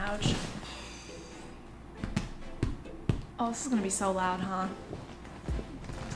Ouch. Oh, this is gonna be so loud, huh?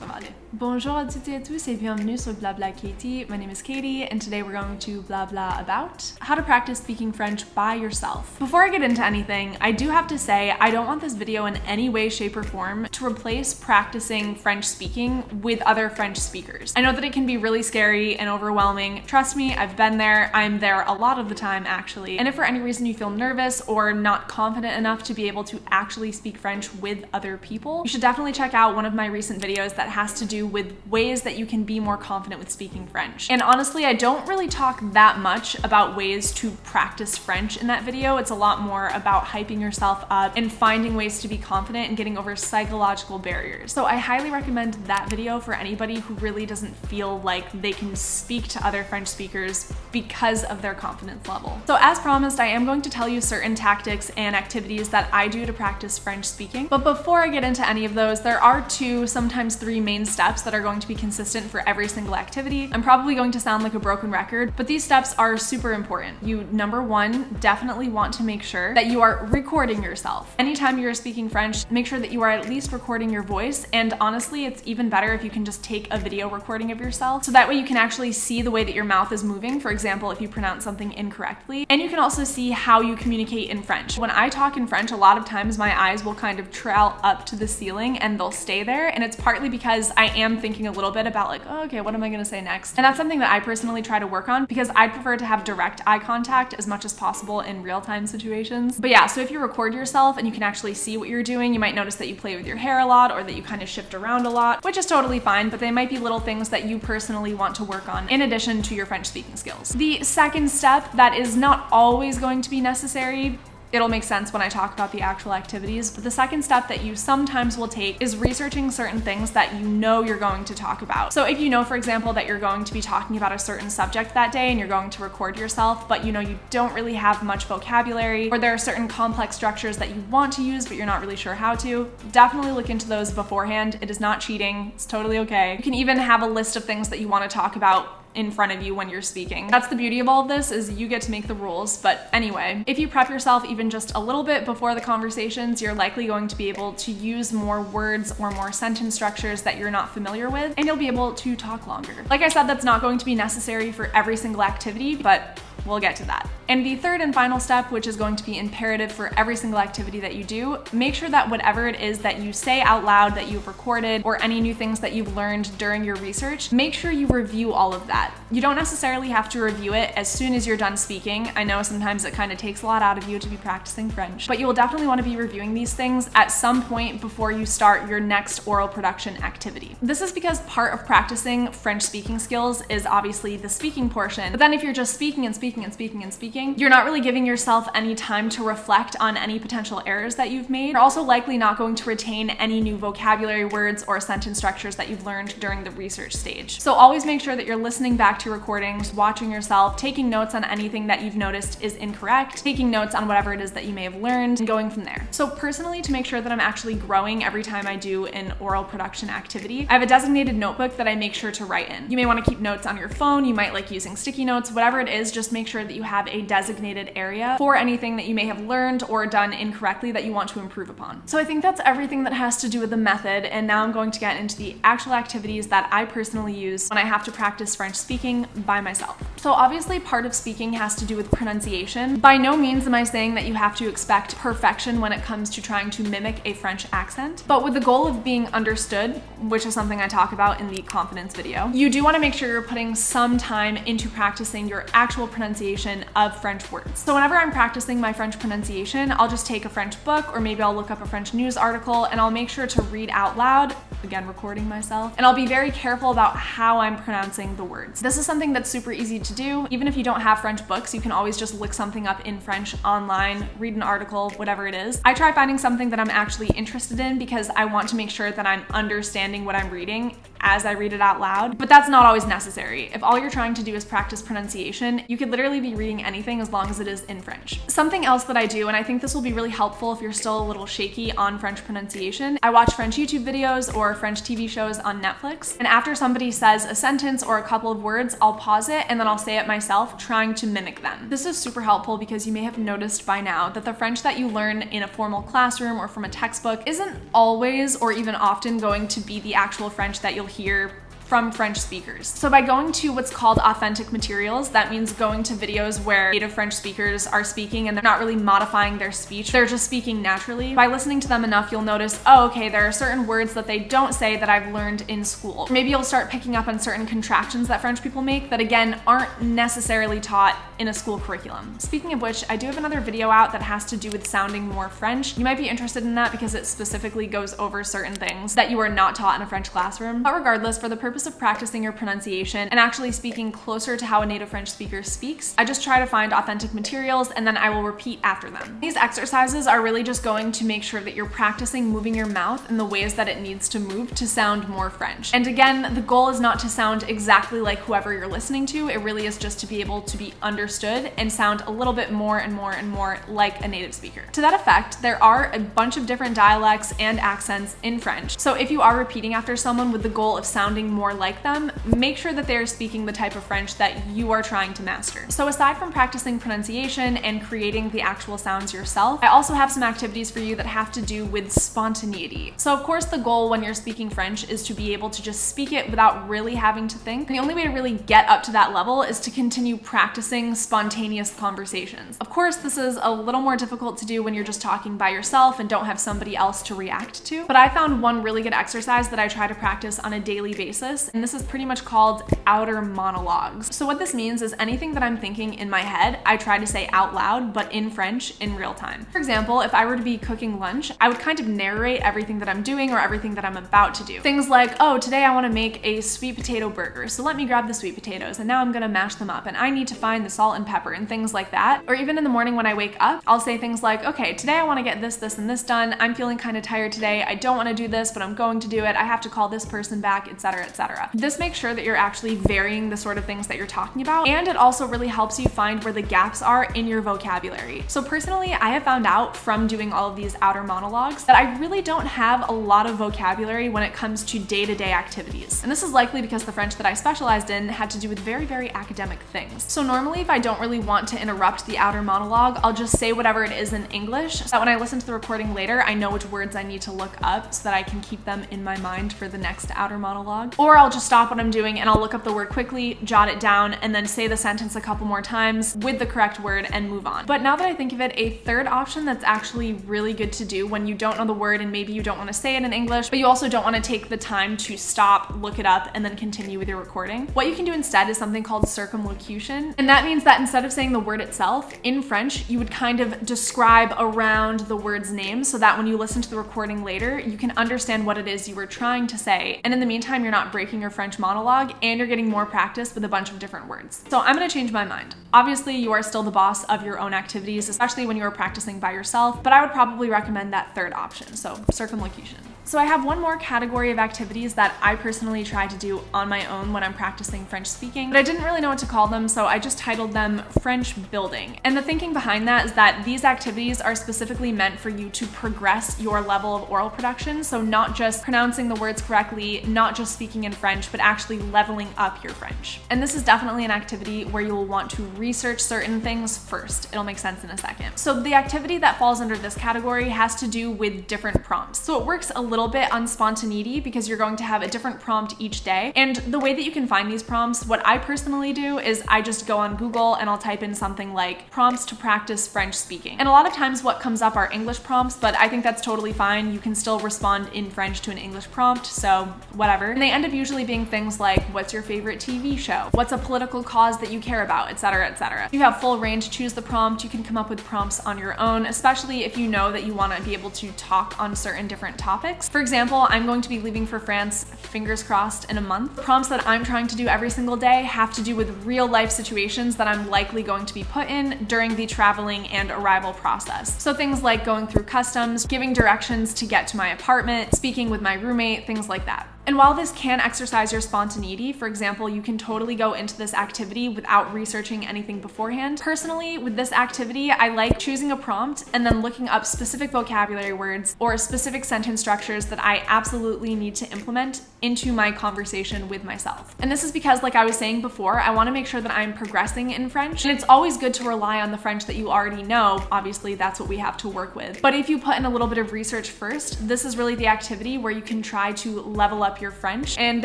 Ça va aller. Bonjour à toutes et à tous et bienvenue sur Blabla Katie. My name is Katie and today we're going to blabla about how to practice speaking French by yourself. Before I get into anything, I do have to say I don't want this video in any way, shape, or form to replace practicing French speaking with other French speakers. I know that it can be really scary and overwhelming. Trust me, I've been there. I'm there a lot of the time actually. And if for any reason you feel nervous or not confident enough to be able to actually speak French with other people, you should definitely check out one of my recent videos that has to do with ways that you can be more confident with speaking French. And honestly, I don't really talk that much about ways to practice French in that video. It's a lot more about hyping yourself up and finding ways to be confident and getting over psychological barriers. So I highly recommend that video for anybody who really doesn't feel like they can speak to other French speakers because of their confidence level. So as promised, I am going to tell you certain tactics and activities that I do to practice French speaking. But before I get into any of those, there are two, sometimes three main steps that are going to be consistent for every single activity. I'm probably going to sound like a broken record, but these steps are super important. You, number one, definitely want to make sure that you are recording yourself. Anytime you're speaking French, make sure that you are at least recording your voice. And honestly, it's even better if you can just take a video recording of yourself. So that way you can actually see the way that your mouth is moving. For example, if you pronounce something incorrectly, and you can also see how you communicate in French. When I talk in French, a lot of times my eyes will kind of trail up to the ceiling and they'll stay there. And it's partly because I am thinking a little bit about like, oh, okay, what am I gonna say next? And that's something that I personally try to work on because I prefer to have direct eye contact as much as possible in real-time situations. But yeah, so if you record yourself and you can actually see what you're doing, you might notice that you play with your hair a lot or that you kind of shift around a lot, which is totally fine, but they might be little things that you personally want to work on in addition to your French speaking skills. The second step that is not always going to be necessary, it'll make sense when I talk about the actual activities, but the second step that you sometimes will take is researching certain things that you know you're going to talk about. So if you know, for example, that you're going to be talking about a certain subject that day and you're going to record yourself, but you know you don't really have much vocabulary, or there are certain complex structures that you want to use but you're not really sure how to, definitely look into those beforehand. It is not cheating. It's totally okay. You can even have a list of things that you want to talk about in front of you when you're speaking. That's the beauty of all of this, is you get to make the rules. But anyway, if you prep yourself even just a little bit before the conversations, you're likely going to be able to use more words or more sentence structures that you're not familiar with, and you'll be able to talk longer. Like I said, that's not going to be necessary for every single activity, but we'll get to that. And the third and final step, which is going to be imperative for every single activity that you do, make sure that whatever it is that you say out loud that you've recorded or any new things that you've learned during your research, make sure you review all of that. You don't necessarily have to review it as soon as you're done speaking. I know sometimes it kind of takes a lot out of you to be practicing French, but you will definitely want to be reviewing these things at some point before you start your next oral production activity. This is because part of practicing French speaking skills is obviously the speaking portion, but then if you're just speaking and speaking and speaking and speaking, you're not really giving yourself any time to reflect on any potential errors that you've made. You're also likely not going to retain any new vocabulary words or sentence structures that you've learned during the research stage. So always make sure that you're listening back to your recordings, watching yourself, taking notes on anything that you've noticed is incorrect, taking notes on whatever it is that you may have learned, and going from there. So personally, to make sure that I'm actually growing every time I do an oral production activity, I have a designated notebook that I make sure to write in. You may want to keep notes on your phone, you might like using sticky notes, whatever it is, just make sure that you have a designated area for anything that you may have learned or done incorrectly that you want to improve upon. So I think that's everything that has to do with the method, and now I'm going to get into the actual activities that I personally use when I have to practice French speaking by myself. So obviously part of speaking has to do with pronunciation. By no means am I saying that you have to expect perfection when it comes to trying to mimic a French accent, but with the goal of being understood, which is something I talk about in the confidence video, you do want to make sure you're putting some time into practicing your actual pronunciation of French words. So whenever I'm practicing my French pronunciation, I'll just take a French book, or maybe I'll look up a French news article, and I'll make sure to read out loud, again recording myself, and I'll be very careful about how I'm pronouncing the words. This is something that's super easy to do. Even if you don't have French books, you can always just look something up in French online, read an article, whatever it is. I try finding something that I'm actually interested in because I want to make sure that I'm understanding what I'm reading as I read it out loud, but that's not always necessary. If all you're trying to do is practice pronunciation, you could literally be reading anything as long as it is in French. Something else that I do, and I think this will be really helpful if you're still a little shaky on French pronunciation, I watch French YouTube videos or French TV shows on Netflix, and after somebody says a sentence or a couple of words, I'll pause it and then I'll say it myself, trying to mimic them. This is super helpful because you may have noticed by now that the French that you learn in a formal classroom or from a textbook isn't always or even often going to be the actual French that you'll hear from French speakers. So by going to what's called authentic materials, that means going to videos where native French speakers are speaking and they're not really modifying their speech, they're just speaking naturally. By listening to them enough, you'll notice, oh, okay, there are certain words that they don't say that I've learned in school. Maybe you'll start picking up on certain contractions that French people make that again, aren't necessarily taught in a school curriculum. Speaking of which, I do have another video out that has to do with sounding more French. You might be interested in that because it specifically goes over certain things that you are not taught in a French classroom. But regardless, for the purpose of practicing your pronunciation and actually speaking closer to how a native French speaker speaks, I just try to find authentic materials and then I will repeat after them. These exercises are really just going to make sure that you're practicing moving your mouth in the ways that it needs to move to sound more French. And again, the goal is not to sound exactly like whoever you're listening to. It really is just to be able to be understood and sound a little bit more and more and more like a native speaker. To that effect, there are a bunch of different dialects and accents in French. So if you are repeating after someone with the goal of sounding more like them, make sure that they're speaking the type of French that you are trying to master. So aside from practicing pronunciation and creating the actual sounds yourself, I also have some activities for you that have to do with spontaneity. So of course the goal when you're speaking French is to be able to just speak it without really having to think. And the only way to really get up to that level is to continue practicing spontaneous conversations. Of course, this is a little more difficult to do when you're just talking by yourself and don't have somebody else to react to. But I found one really good exercise that I try to practice on a daily basis, and this is pretty much called outer monologues. So what this means is anything that I'm thinking in my head, I try to say out loud, but in French in real time. For example, if I were to be cooking lunch, I would kind of narrate everything that I'm doing or everything that I'm about to do. Things like, oh, today I want to make a sweet potato burger, so let me grab the sweet potatoes, and now I'm gonna mash them up, and I need to find the salt and pepper, and things like that. Or even in the morning when I wake up, I'll say things like, okay, today I want to get this, this, and this done. I'm feeling kind of tired today. I don't want to do this, but I'm going to do it. I have to call this person back, etc., etc. This makes sure that you're actually varying the sort of things that you're talking about, and it also really helps you find where the gaps are in your vocabulary. So personally, I have found out from doing all of these outer monologues that I really don't have a lot of vocabulary when it comes to day-to-day activities. And this is likely because the French that I specialized in had to do with very, very academic things. So normally if I don't really want to interrupt the outer monologue, I'll just say whatever it is in English so that when I listen to the recording later, I know which words I need to look up so that I can keep them in my mind for the next outer monologue. Or I'll just stop what I'm doing and I'll look up the word quickly, jot it down, and then say the sentence a couple more times with the correct word and move on. But now that I think of it, a third option that's actually really good to do when you don't know the word and maybe you don't want to say it in English, but you also don't want to take the time to stop, look it up, and then continue with your recording. What you can do instead is something called circumlocution. And that means that instead of saying the word itself, in French, you would kind of describe around the word's name so that when you listen to the recording later, you can understand what it is you were trying to say. And in the meantime, you're not breaking your French monologue and you're getting more practice with a bunch of different words. So I'm gonna change my mind. Obviously, you are still the boss of your own activities, especially when you are practicing by yourself, but I would probably recommend that third option, so circumlocution. So I have one more category of activities that I personally try to do on my own when I'm practicing French speaking, but I didn't really know what to call them, so I just titled them French building. And the thinking behind that is that these activities are specifically meant for you to progress your level of oral production, so not just pronouncing the words correctly, not just speaking in French, but actually leveling up your French. And this is definitely an activity where you will want to research certain things first. It'll make sense in a second. So the activity that falls under this category has to do with different prompts. So it works a little bit on spontaneity because you're going to have a different prompt each day. And the way that you can find these prompts, what I personally do is I just go on Google and I'll type in something like prompts to practice French speaking. And a lot of times what comes up are English prompts, but I think that's totally fine. You can still respond in French to an English prompt, so whatever. And they end up usually being things like, what's your favorite TV show? What's a political cause that you care about, etc., etc. You have full reign to choose the prompt. You can come up with prompts on your own, especially if you know that you want to be able to talk on certain different topics. For example, I'm going to be leaving for France, fingers crossed, in a month. The prompts that I'm trying to do every single day have to do with real life situations that I'm likely going to be put in during the traveling and arrival process. So things like going through customs, giving directions to get to my apartment, speaking with my roommate, things like that. And while this can exercise your spontaneity, for example, you can totally go into this activity without researching anything beforehand. Personally, with this activity, I like choosing a prompt and then looking up specific vocabulary words or specific sentence structures that I absolutely need to implement into my conversation with myself. And this is because, like I was saying before, I want to make sure that I'm progressing in French. And it's always good to rely on the French that you already know. Obviously, that's what we have to work with. But if you put in a little bit of research first, this is really the activity where you can try to level up your French and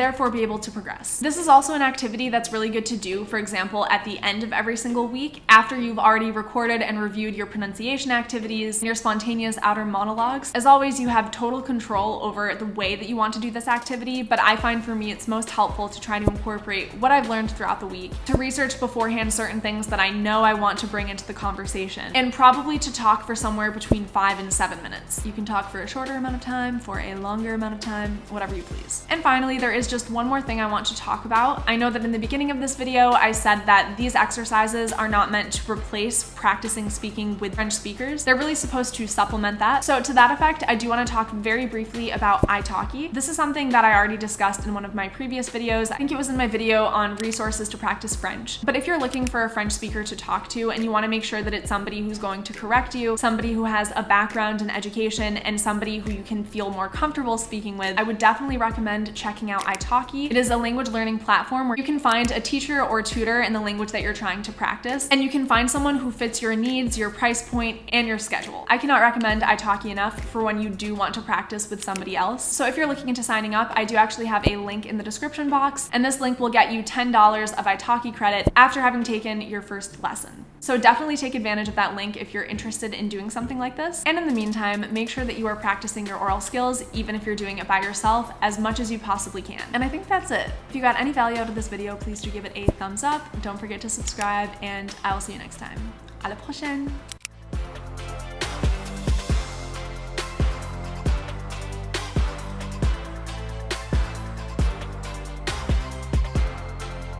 therefore be able to progress. This is also an activity that's really good to do, for example, at the end of every single week, after you've already recorded and reviewed your pronunciation activities and your spontaneous outer monologues. As always, you have total control over the way that you want to do this activity, but I find for me it's most helpful to try to incorporate what I've learned throughout the week, to research beforehand certain things that I know I want to bring into the conversation, and probably to talk for somewhere between 5 and 7 minutes. You can talk for a shorter amount of time, for a longer amount of time, whatever you please. And finally, there is just one more thing I want to talk about. I know that in the beginning of this video, I said that these exercises are not meant to replace practicing speaking with French speakers. They're really supposed to supplement that. So to that effect, I do want to talk very briefly about italki. This is something that I already discussed in one of my previous videos. I think it was in my video on resources to practice French. But if you're looking for a French speaker to talk to and you want to make sure that it's somebody who's going to correct you, somebody who has a background in education, and somebody who you can feel more comfortable speaking with, I would definitely recommend checking out italki. It is a language learning platform where you can find a teacher or tutor in the language that you're trying to practice, and you can find someone who fits your needs, your price point, and your schedule. I cannot recommend italki enough for when you do want to practice with somebody else. So if you're looking into signing up, I do actually have a link in the description box, and this link will get you $10 of italki credit after having taken your first lesson. So definitely take advantage of that link if you're interested in doing something like this. And in the meantime, make sure that you are practicing your oral skills, even if you're doing it by yourself, as much as you possibly can. And I think that's it. If you got any value out of this video, please do give it a thumbs up. Don't forget to subscribe, and I will see you next time. À la prochaine!